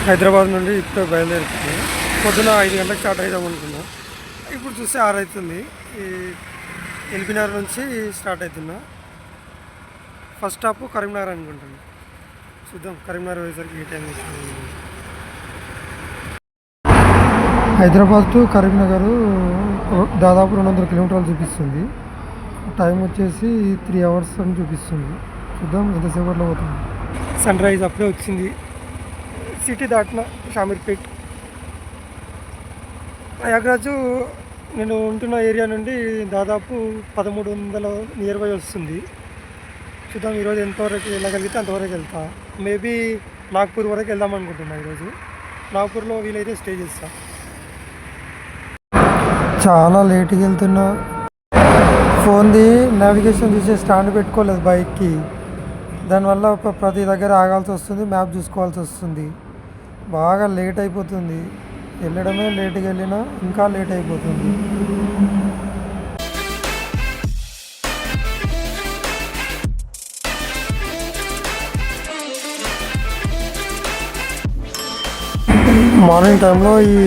హైదరాబాద్ నుండి ఇప్పుడే బయలుదేరుతుంది. పొద్దున 5 గంటలకు స్టార్ట్ అవుదాం అనుకున్నా. ఇప్పుడు చూస్తే 6 అవుతుంది. ఈ ఎల్బీనగర్ నుంచి స్టార్ట్ అవుతున్నా. ఫస్ట్ స్టాప్ కరీంనగర్ అనుకుంటాను. చూద్దాం కరీంనగర్ పోయేసరికి ఏ టైం అవుతుంది. హైదరాబాద్ టు కరీంనగర్ దాదాపు 200 కిలోమీటర్లు చూపిస్తుంది. టైం వచ్చేసి 3 అవర్స్ అని చూపిస్తుంది. చూద్దాం ఎంతసేపట్లో పోతుంది. సన్ రైజ్ అప్పుడే వచ్చింది. సిటీ దాటిన షామీర్పేట్. ప్రయాగ్రాజు నేను ఉంటున్న ఏరియా నుండి దాదాపు 1300 నియర్ బై వస్తుంది. చూద్దాం ఈరోజు ఎంతవరకు వెళ్ళగలిగితే అంతవరకు వెళ్తా. మేబీ నాగ్పూర్ వరకు వెళ్దాం అనుకుంటున్నా. ఈరోజు నాగ్పూర్లో వీలైతే స్టే చేస్తా. చాలా లేట్గా వెళ్తున్నా. ఫోన్ది నావిగేషన్ చూసే స్టాండ్ పెట్టుకోలేదు బైక్కి. దానివల్ల ప్రతి దగ్గర ఆగాల్సి వస్తుంది, మ్యాప్ చూసుకోవాల్సి వస్తుంది. బాగా లేట్ అయిపోతుంది. వెళ్ళడమే లేట్గా వెళ్ళినా ఇంకా లేట్ అయిపోతుంది. మార్నింగ్ టైంలో ఈ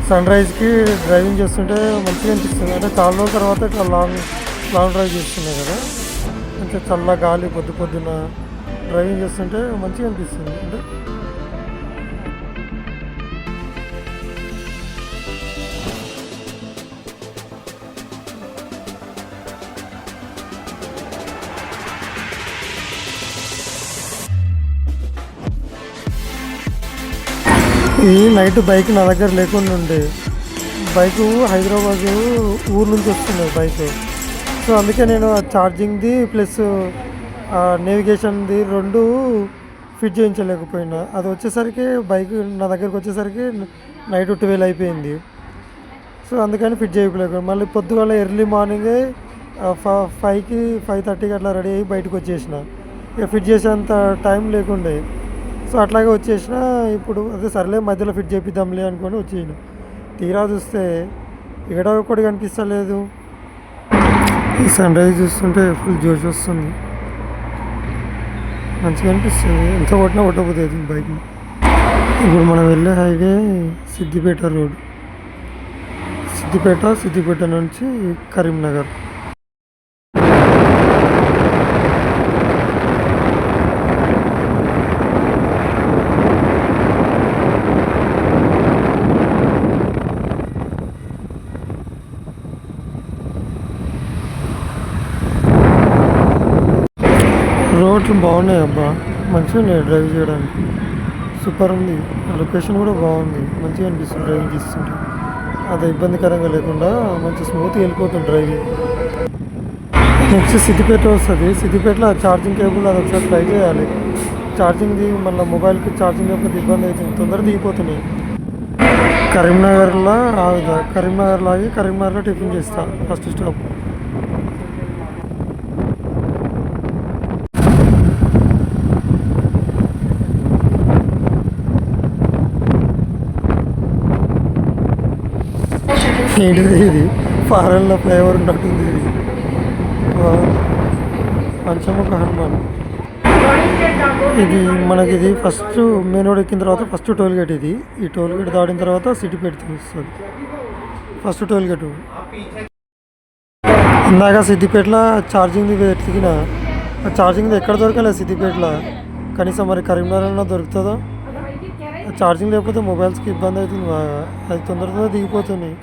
సన్ రైజ్కి డ్రైవింగ్ చేస్తుంటే మంచిగా అనిపిస్తుంది. అంటే చాలా రోజుల తర్వాత ఇట్లా లాంగ్ డ్రైవ్ చేస్తున్నాయి కదా, కొంచెం చల్ల గాలి పొద్దున డ్రైవింగ్ చేస్తుంటే మంచిగా అనిపిస్తుంది. అంటే ఈ నైట్ బైక్ నా దగ్గర లేకుండా ఉండే. బైకు హైదరాబాద్ ఊరు నుంచి వస్తుంది బైక్. సో అందుకే నేను ఛార్జింగ్ది ప్లస్ నేవిగేషన్ది 2 ఫిట్ చేయించలేకపోయినా. అది వచ్చేసరికి బైక్ నా దగ్గరికి వచ్చేసరికి నైట్ 12 అయిపోయింది. సో అందుకని ఫిట్ చేయలేకపోయాను. మళ్ళీ పొద్దుగాల ఎర్లీ మార్నింగే 5కి 5:30కి అట్లా రెడీ అయ్యి బయటకు వచ్చేసిన. ఇక ఫిట్ చేసేంత టైం లేకుండే. సో అట్లాగే వచ్చేసిన. ఇప్పుడు అదే సర్లే మధ్యలో ఫిట్ చేపిద్దాంలే అనుకొని వచ్చేయను. తీరా చూస్తే ఎక్కడో ఒకటి కనిపిస్తలేదు. ఈ సన్ రైజ్ చూస్తుంటే ఫుల్ జోష్ వస్తుంది, మంచిగా అనిపిస్తుంది. ఎంత కొట్టకపోతుంది బైక్ని. ఇప్పుడు మనం వెళ్ళే హైవే సిద్దిపేట రోడ్. సిద్దిపేట నుంచి కరీంనగర్. రోడ్లు బాగున్నాయి అబ్బా, మంచిగా ఉన్నాయి డ్రైవ్ చేయడానికి. సూపర్ ఉంది. లొకేషన్ కూడా బాగుంది, మంచిగా అనిపిస్తుంది డ్రైవింగ్ చేస్తుంటే. అది ఇబ్బందికరంగా లేకుండా మంచి స్మూత్గా వెళ్ళిపోతుంది డ్రైవింగ్. నెక్స్ట్ సిద్దిపేట వస్తుంది. సిద్దిపేటలో ఛార్జింగ్ కేబుల్ అది ఒకసారి ట్రై చేయాలి. ఛార్జింగ్ది మళ్ళీ మొబైల్కి ఛార్జింగ్ లేకపోతే ఇబ్బంది అవుతుంది, తొందరగా దిగిపోతున్నాయి. కరీంనగర్లో ఆగుతా. కరీంనగర్లో ఆగి కరీంనగర్లో టిఫిన్ చేస్తా ఫస్ట్ స్టాప్. ఏంటిది ఇది? ఫారెన్లో ఫ్లేవర్ ఉన్నట్టుంది ఇది. పంచముఖ హనుమాన్. ఇది మనకి ఫస్ట్ మెయిన్ రోడ్ ఎక్కిన తర్వాత ఫస్ట్ టోల్ గేట్ ఇది. ఈ టోల్ గేట్ దాటిన తర్వాత సిద్దిపేట వస్తుంది. First toll gate. ఇందాక సిద్దిపేటలో ఛార్జింగ్ది వెతికిన, ఛార్జింగ్ది ఎక్కడ దొరకలేదు సిద్దిపేటలో. కనీసం మరి కరీంనగర్లో దొరుకుతుందో. ఛార్జింగ్ లేకపోతే మొబైల్స్కి ఇబ్బంది అవుతుంది బాగా. అది తొందరగా దిగిపోతున్నాయి.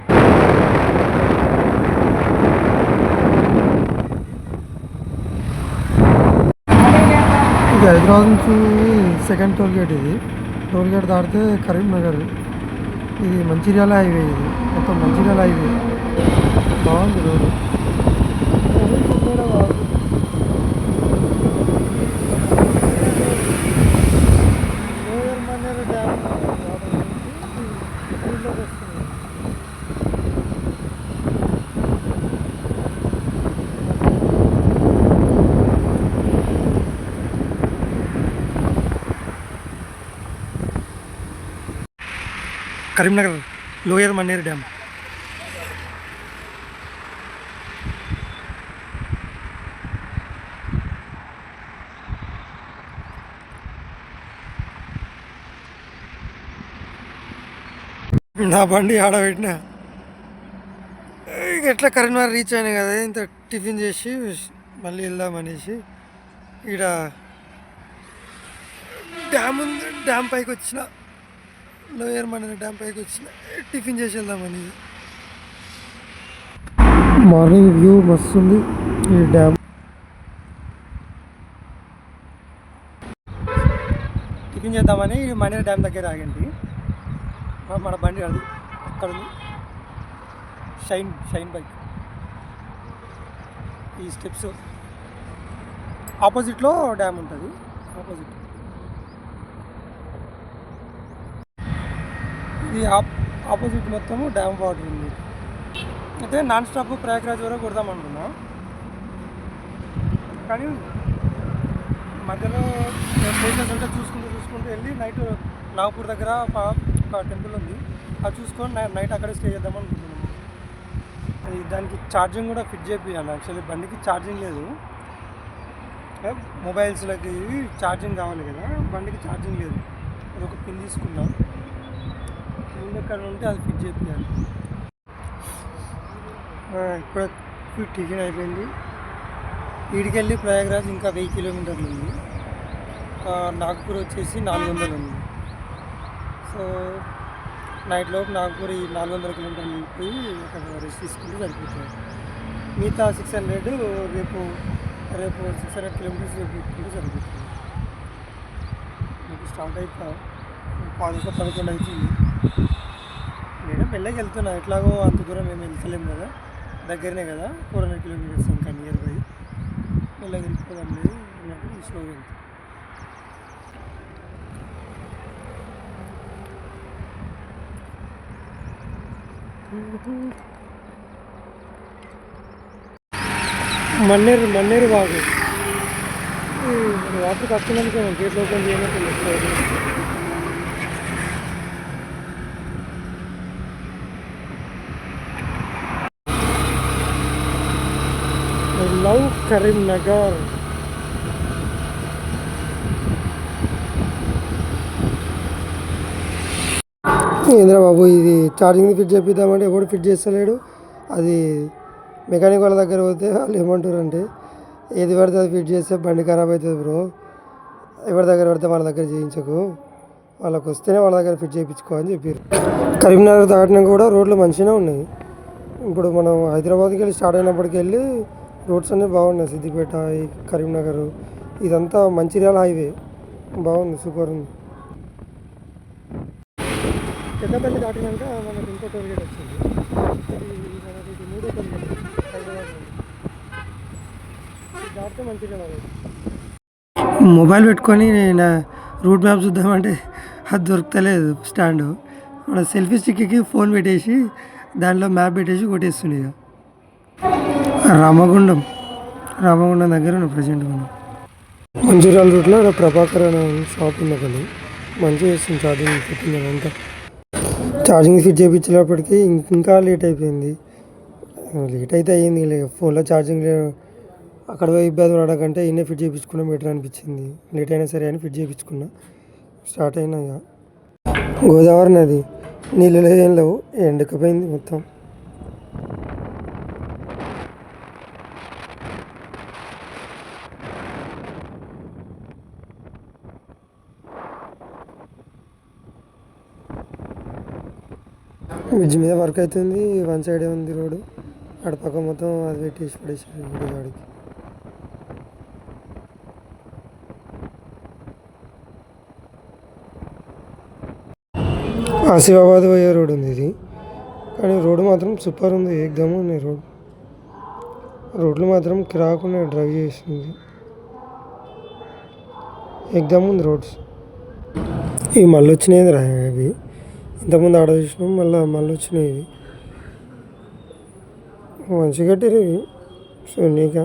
ఇది హైదరాబాద్ నుంచి సెకండ్ టోల్ గేట్. ఇది టోల్ గేట్ దాటితే కరీంనగర్. ఇది మంచిర్యాల హైవే. ఇది మొత్తం మంచిర్యాల హైవే. బాగుంది road. Karimnagar lower Manneru dam. నా బండి ఆడబెట్టిన ఎట్లా కరీంనగర్ రీచ్ అయినా కదా, ఇంత టిఫిన్ చేసి మళ్ళీ వెళ్దామనేసి ఈడ డ్యామ్ ఉంది, డ్యామ్ పైకి వచ్చిన, లోయర్ మన డ్యామ్ పైకి వచ్చిన టిఫిన్ చేసి వెళ్దామని. మార్నింగ్ వ్యూ మస్తు ఉంది ఈ డ్యామ్. టిఫిన్ చేద్దామని మనేర్ డ్యామ్ దగ్గర ఆగండి. మన బండి అది అక్కడ ఉంది, షైన్ బైక్. ఈ స్టెప్స్ ఆపోజిట్లో డ్యామ్ ఉంటుంది, ఆపోజిట్ ఇది ఆపోజిట్ మొత్తము డ్యామ్ వాటర్ ఉంది. అయితే నాన్ స్టాప్ ప్రయాగ్రాజ్ వరకు కొడదాం అనుకున్నా, కానీ మధ్యలో ప్లేసెస్ అంతా చూసుకుంటూ వెళ్ళి నైట్ నాగపూర్ దగ్గర ఒక టెంపుల్ ఉంది, అది చూసుకొని నైట్ అక్కడే స్టే చేద్దాం అనుకుంటున్నాము. దానికి ఛార్జింగ్ కూడా ఫిట్ చేయాలి. యాక్చువల్లీ బండికి ఛార్జింగ్ లేదు, మొబైల్స్లకి ఛార్జింగ్ కావాలి కదా, బండికి ఛార్జింగ్ లేదు. అదొక పిన్ తీసుకున్నాం, ముందు ఎక్కడ ఉంటే అది ఫిట్ చేయాలి. ఇప్పుడు టిఫిన్ అయిపోయింది. ఈడికెళ్ళి ప్రయాగ్రాజ్ ఇంకా 1000 కిలోమీటర్లు ఉంది, నాగ్పూర్ వచ్చేసి 400 ఉంది. సో నైట్లోపు నాగ్పూర్ ఈ 400 కిలోమీటర్లు పోయి అక్కడ రెస్ట్ తీసుకుంటే సరిపోతుంది. మిగతా 600 రేపు 600 కిలోమీటర్స్ రేపు ఎక్కుంటే సరిపోతుంది. రేపు స్టార్ట్ అయిపో 11 అవుతుంది. నేను మెల్లగా వెళ్తున్నా, ఎట్లాగో అంత దూరం మేము వెళ్తలేము కదా, దగ్గరనే కదా, 400 కిలోమీటర్స్ ఇంకా నియర్ బై. మెల్లగా వెళ్ళిపోదాం లేదు అన్నట్టు స్లోగా వెళ్తాం. మన్నేరు బాగు వాటర్ కట్టుకున్నాను, గేట్ ఓపెన్ చేయనట్టు. లవ్ కరీంనగర్. ఏంద్రా బాబు, ఇది ఛార్జింగ్ ఫిట్ చేపిద్దామంటే ఎవడు ఫిట్ చేస్తలేడు. అది మెకానిక్ వాళ్ళ దగ్గర పోతే వాళ్ళు ఏమంటారు అంటే, ఏది పడితే అది ఫిట్ చేస్తే బండి ఖరాబ్ అవుతుంది బ్రో, ఎవరి దగ్గర పడితే వాళ్ళ దగ్గర చేయించకు, వాళ్ళకి వస్తేనే వాళ్ళ దగ్గర ఫిట్ చేయించుకో అని చెప్పారు. కరీంనగర్ దాటినాక కూడా రోడ్లు మంచిగానే ఉన్నాయి. ఇప్పుడు మనం హైదరాబాద్కి వెళ్ళి స్టార్ట్ అయినప్పటికి వెళ్ళి రోడ్స్ అన్నీ బాగున్నాయి. సిద్దిపేట, కరీంనగర్, ఇదంతా మంచిర్యాల హైవే బాగుంది, సూపర్ ఉంది. పెద్దపల్లి దాటినాక మనకు ఇంకో టోల్గేట్ వచ్చింది, మనకి 3వ టోల్గేట్ హైదరాబాద్ దాటితే మంచిర్యాల. మొబైల్ పెట్టుకొని నేను రూట్ మ్యాప్ చూద్దామంటే అది దొరకలేదు స్టాండ్. మన సెల్ఫీ స్టిక్కి ఫోన్ పెట్టేసి దాంట్లో మ్యాప్ పెట్టేసి కొట్టేస్తుండే. ఇక రామగుండం దగ్గర ఉన్న ప్రజెంట్ మనం మంచిర్యాల రూట్లో ప్రభాకర్ అనే షాప్ ఉంది, ఒకటి మంచిగా చేస్తుంది ఛార్జింగ్ ఫిట్టింగ్. అదంతా ఛార్జింగ్ ఫిట్ చేయించేటప్పటికి ఇంకా లేట్ అయిపోయింది. లేట్ అయితే అయ్యింది, ఫోన్లో ఛార్జింగ్ అక్కడ పోయి ఇబ్బంది పడకంటే ఇన్నే ఫిట్ చేయించుకున్నా బెటర్ అనిపించింది. లేట్ అయినా సరే అని ఫిట్ చేయించుకున్నా. స్టార్ట్ అయినా ఇక గోదావరి నది నీళ్ళు ఏం లేవు, ఎండకపోయింది మొత్తం. బ్రిడ్జ్ మీద వర్క్ అవుతుంది, వన్ సైడే ఉంది రోడ్డు, అడపక్క మొత్తం అది పెట్టేసి పడేసారు గుడిగాడికి. ఆసిఫాబాద్ పోయే రోడ్ ఉంది ఇది, కానీ రోడ్డు మాత్రం సూపర్ ఉంది, ఏకదమ్ ఉన్నాయి రోడ్లు మాత్రం కిరాకుండా డ్రైవ్ చేస్తుంది, ఏకదమ్ ఉంది రోడ్స్. ఇవి మళ్ళీ వచ్చినాయి రా, ఇవి ఇంతకుముందు ఆడ చూసినాం, మళ్ళీ వచ్చినాయి. ఇవి మంచిగా కట్టారు ఇవి, సో నీకా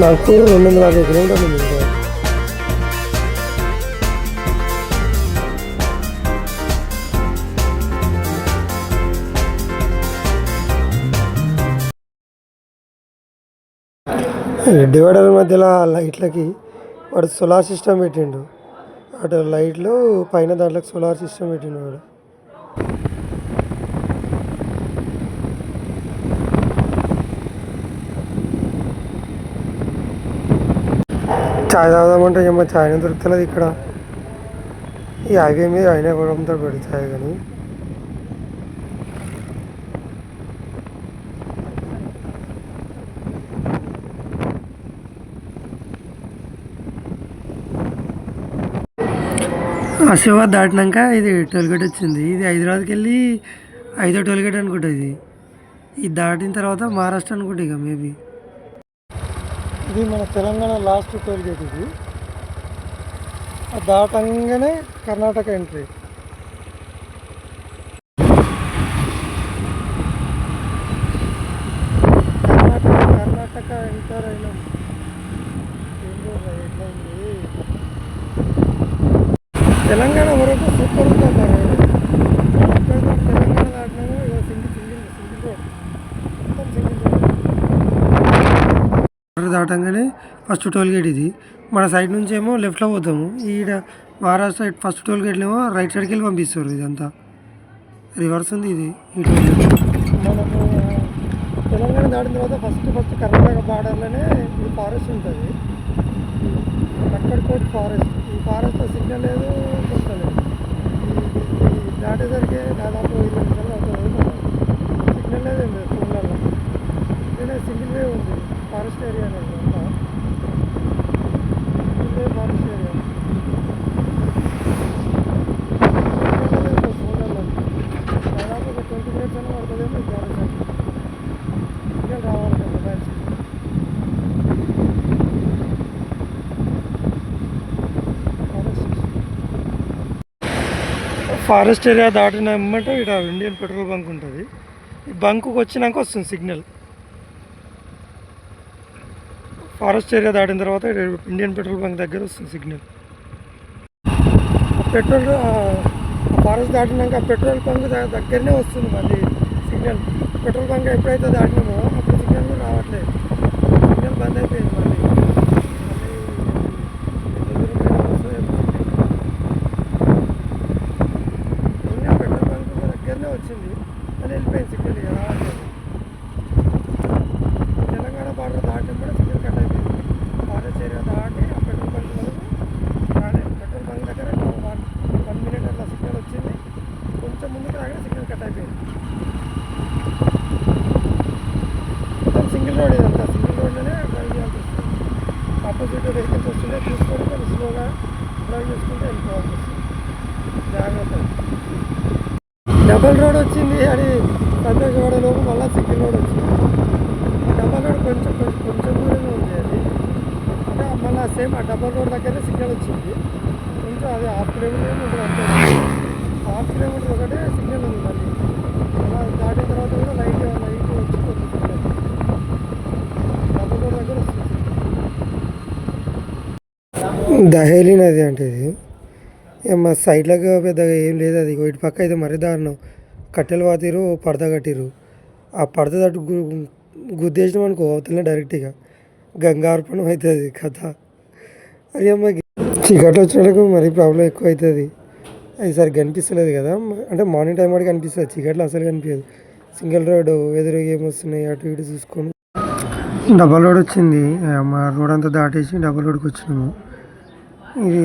నాగ్పూర్ 250 కిలోమీటర్లు ఉంది ఇంకా. డివైడర్ మధ్యలో లైట్లకి వాడు సోలార్ సిస్టమ్ పెట్టిండు. అటు లైట్లు పైన దాంట్లోకి సోలార్ సిస్టమ్ పెట్టిండు వాడు. చాయ్ తాగుదామంటే ఏమో చాయ్ దొరుకుతలేదు ఇక్కడ. ఈ హైవే మీద అయినా కూడా అమ్ముతాడు పెడు చాయ్. కానీ ఆసిఫాబాద్ దాటినాక ఇది టోల్గేట్ వచ్చింది. ఇది హైదరాబాద్కి వెళ్ళి 5వ టోల్గేట్ అనుకుంటా. ఇది దాటిన తర్వాత మహారాష్ట్ర అనుకుంటా ఇక మేబీ. ఇది మన తెలంగాణ లాస్ట్ టోల్గేట్. ఇది దాటంగానే కర్ణాటక ఎంట్రీ. కర్ణాటక ఎంటర్ అయినాం. ఎట్లా ఉంది తెలంగాణ వరకు సూపర్ ఉందన్నారు. తెలంగాణ దాటినా సింగిల్ రోడ్, మొత్తం సింగిల్ రోడ్. దాటంగానే ఫస్ట్ టోల్గేట్ ఇది. మన సైడ్ నుంచి ఏమో లెఫ్ట్లో పోతాము. ఈడ మహారాష్ట్ర సైడ్ ఫస్ట్ టోల్గేట్లు ఏమో రైట్ సైడ్కి వెళ్ళి పంపిస్తారు. ఇదంతా రివర్స్ ఉంది ఇది. ఈ టోల్గేట్ మనకు తెలంగాణ దాటిన తర్వాత ఫస్ట్ కర్ణాటక బార్డర్లోనే ఇది ఫారెస్ట్ ఉంటుంది. లక్కడ్కోట్ ఫారెస్ట్. ఈ ఫారెస్ట్లో సిగ్నల్ లేదు, చూస్తలేదు. దాటేసరికి దాదాపు 20 నిమిషాలు అవుతుంది. సిగ్నల్ లేదు, ఏం లేదు ఫోన్లలో. ఇదే సింగిల్ వే ఉంది. ఫారెస్ట్ ఏరియా అనేది అంతా సింగిల్ వే ఫారెస్ట్ ఏరియా. ఫోన్లలో దాదాపు ఒక 20 మినిట్స్ అయినా పడుతుందేమో ఈ ఫారెస్ట్. సిగ్నల్ రావాలి కదా మొబైల్స్. ఫారెస్ట్ ఏరియా దాటిన వెంబటే ఇక్కడ ఇండియన్ పెట్రోల్ బంక్ ఉంటుంది. ఈ బంకుకి వచ్చినాక వస్తుంది సిగ్నల్. ఫారెస్ట్ ఏరియా దాటిన తర్వాత ఇండియన్ పెట్రోల్ బంక్ దగ్గర వస్తుంది సిగ్నల్. పెట్రోల్ ఫారెస్ట్ దాటినాక పెట్రోల్ బంక్ దగ్గరనే వస్తుంది మళ్ళీ సిగ్నల్. పెట్రోల్ బంక్ ఎప్పుడైతే దాటినామో అప్పుడు సిగ్నల్ కూడా రావట్లేదు. సిగ్నల్ బంద్ అయిపోయింది మళ్ళీ. వచ్చింది అని వెళ్ళిపోయింది సిగ్నల్. ఇక రావట్లేదు. తెలంగాణ బార్డర్ దాటి కూడా సిగ్నల్ కట్ అయిపోయింది. ఫారెస్ట్ ఏరియా దాటి ఆ పెట్రోల్ బంక్ వరకు పెట్రోల్ బంక్ దగ్గర 1 మినిట్ అట్లా సిగ్నల్ వచ్చింది. కొంచెం ముందుకు రాగానే సిగ్నల్ కట్ అయిపోయింది. మొత్తం సింగిల్ రోడ్. ఇదంతా సింగిల్ రోడ్లోనే డ్రైవ్ చేయాల్సి వస్తుంది. ఆపోజిట్ వెహికల్స్ వస్తున్నాయి, చూసుకొని కొంచెం స్లోగా డ్రైవ్ చేసుకుంటూ వెళ్ళిపోవాల్సి వస్తుంది. జాగ్రత్త. డబల్ రోడ్ వచ్చింది అని సంతోషపడేలోపు మళ్ళీ సింగిల్ రోడ్ వచ్చింది. డబల్ రోడ్ కొంచెం దూరంగా ఉంది. అది అంటే మళ్ళీ సేమ్ ఆ డబల్ రోడ్ దగ్గరే సిగ్నల్ వచ్చింది. కొంచెం అది 1/2 కిలోమీటర్ ఉంటుంది అంతే. 1/2 కిలోమీటర్ ఒకటే సిగ్నల్ ఉంది. మళ్ళీ అలా దాటిన తర్వాత కూడా లైట్ వచ్చిపోతుంది సిగ్నల్. డబల్ రోడ్ దగ్గర వస్తుంది. దహేలి నది అంటే ఇది మా సైడ్లకు పెద్దగా ఏం లేదు. అది ఇటు పక్క అయితే మరీ దారుణం. కట్టెలు పాతిరు, పడత కట్టిరు. ఆ పడత తట్టు గుద్దేసినాం అనుకో అవుతుంది డైరెక్ట్గా గంగార్పణం అవుతుంది కథ. అది అమ్మ చీకట్లు వచ్చినకు మరీ ప్రాబ్లం ఎక్కువ అవుతుంది. అది సరిగ్గా కనిపిస్తలేదు కదా. అంటే మార్నింగ్ టైం వాడికి కనిపిస్తుంది, చీకట్లో అసలు కనిపించదు. సింగిల్ రోడ్ ఎదురు ఏమొస్తున్నాయి అటు ఇటు చూసుకొని డబల్ రోడ్ వచ్చింది. మా రోడ్ అంతా దాటేసి డబల్ రోడ్కి వచ్చినాము. ఇది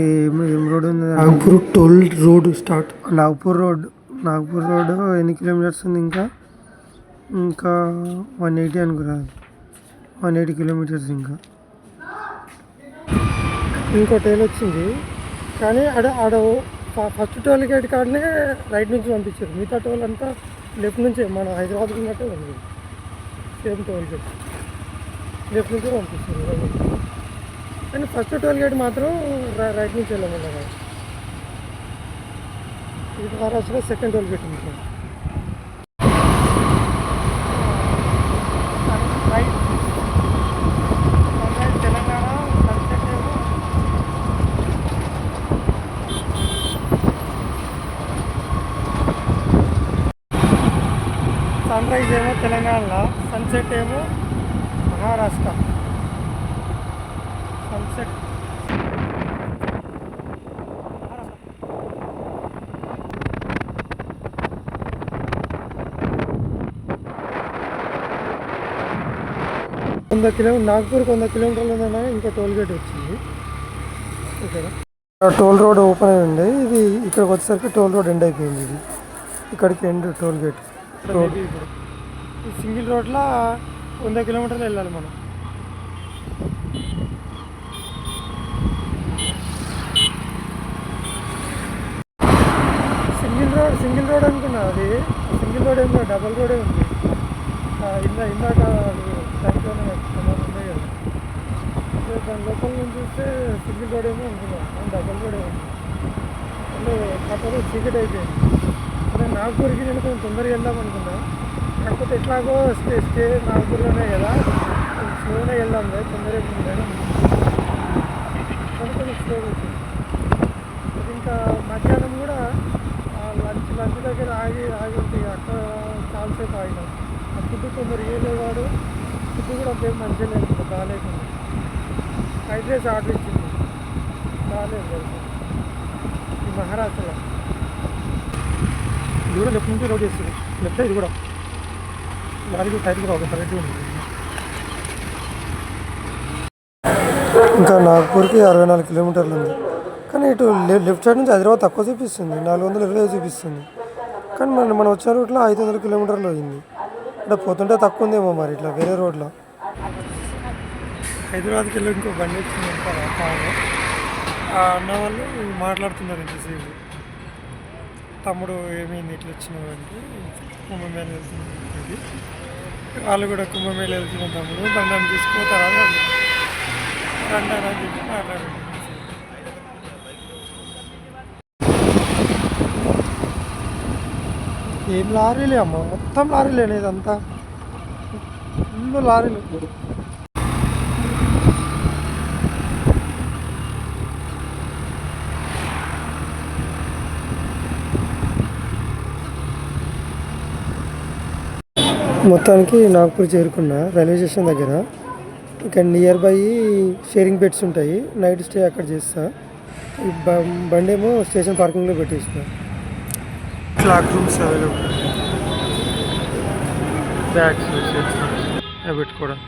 ఏం రోడ్ ఉంది? Nagpur toll road start. Nagpur road ఎన్ని కిలోమీటర్స్ ఉంది? ఇంకా 180 అనుకురా. 180 కిలోమీటర్స్. ఇంకో టోల్ వచ్చింది. కానీ ఆడ ఫస్ట్ టోల్ గేట్ కాడనే రైట్ నుంచి పంపించారు. మిగతా టోల్ అంతా లెఫ్ట్ నుంచే మన హైదరాబాద్ ఉన్నట్టే ఉంది. సేమ్ టోల్ గేట్ లెఫ్ట్ నుంచి పంపిస్తారు. కానీ ఫస్ట్ టోల్ గేట్ మాత్రం రైట్ నుంచి వెళ్ళమన్నారు. ఇది మహారాష్ట్రలో సెకండ్ టోల్ గేట్ ఉంటుంది. రైట్ సన్ రైజ్ ఏమో తెలంగాణలో, సన్సెట్ ఏమో మహారాష్ట్ర. సన్సెట్ 100 నాగ్పూర్కి 100 కిలోమీటర్లు ఉందన్నా ఇంకో టోల్ గేట్ వచ్చింది ఇక్కడ. టోల్ రోడ్ ఓపెన్ అయి ఉండే, ఇది ఇక్కడికి వచ్చేసరికి టోల్ రోడ్ ఎండ్ అయిపోయింది. ఇది ఇక్కడికి ఎండ్ టోల్ గేట్ రోడ్. ఈ సింగిల్ రోడ్లో 100 కిలోమీటర్లు వెళ్ళాలి మనం. సింగిల్ రోడ్ అనుకున్నా, అది సింగిల్ రోడ్ ఏమో డబల్ రోడే ఉంది. ఇందాక దాంట్లోనే ఉన్నాయి కదా, దాని లోపల నుంచి చూస్తే సింగిల్ రోడ్ ఏమో అనుకున్నాను, డబల్ రోడే ఉంది. కాకపోతే చీకటి అయిపోయింది. అదే నాగ్పూర్కి నేను కొంచెం తొందరగా వెళ్దాం అనుకున్నా, కాకపోతే ఎట్లాగో స్టే నాగ్పూర్లోనే కదా, కొంచెం స్లోనే వెళ్దాం లేదు, తొందరగా మేడం కొంచెం స్లోగా వచ్చింది. ఇంకా మధ్యాహ్నం కూడా లంచ్ దగ్గర ఆగి ఉంటాయి, అక్కడ చాలాసేపు ఆగినాం. ఆ ఫుడ్ కొందరు ఏలేవాడు, ఫుడ్ కూడా అంతేం మంచిగా లేకుండా బాగాలేకుండా. ఫ్రైడ్ రైస్ ఆర్డర్ ఇచ్చింది, బాగాలేదు కదా. ఈ మహారాష్ట్రలో ఇది కూడా లెఫ్ట్ నుంచి రోడ్ చేస్తుంది, లెఫ్ట్ ఇది కూడా లారీకి సైడ్ కూడా ఒక సైడ్ ఉంది. ఇంకా నాగ్పూర్కి 64 కిలోమీటర్లు ఉంది. కానీ ఇటు లెఫ్ట్ సైడ్ నుంచి హైదరాబాద్ తక్కువ చూపిస్తుంది, 420 చూపిస్తుంది. కానీ మనం వచ్చిన రూట్లో 500 కిలోమీటర్లు అయింది. అంటే పోతుంటే తక్కువ ఉందేమో మరి ఇట్లా వేరే రోడ్లో. హైదరాబాద్కి వెళ్ళి ఇంకో బండి వచ్చింది కాదు, ఆ అన్న వాళ్ళు మాట్లాడుతున్నారు ఇంతసేపు. తమ్ముడు ఏమైంది ఇట్లా వచ్చినావు అంటే, కుంభమేళ వెళ్తుంది, వాళ్ళు కూడా కుంభమేళ వెళ్తున్న తమ్ముడు బండి తీసుకుపోతారా రండి అని చెప్పి మాట్లాడారు. ఏం లారీలే అమ్మ, మొత్తం లారీలేనే, ఇదంతా ఫుల్ లారీలు. మొత్తానికి నాగ్పూర్ చేరుకున్నా రైల్వే స్టేషన్ దగ్గర. ఇక్కడ నియర్ బై షేరింగ్ బెడ్స్ ఉంటాయి, నైట్ స్టే అక్కడ చేస్తా. ఈ బండి ఏమో స్టేషన్ పార్కింగ్లో పెట్టేసిన. క్లాక్ రూమ్స్ అవైలబుల్, బ్యాగ్స్ పెట్టుకోవడం.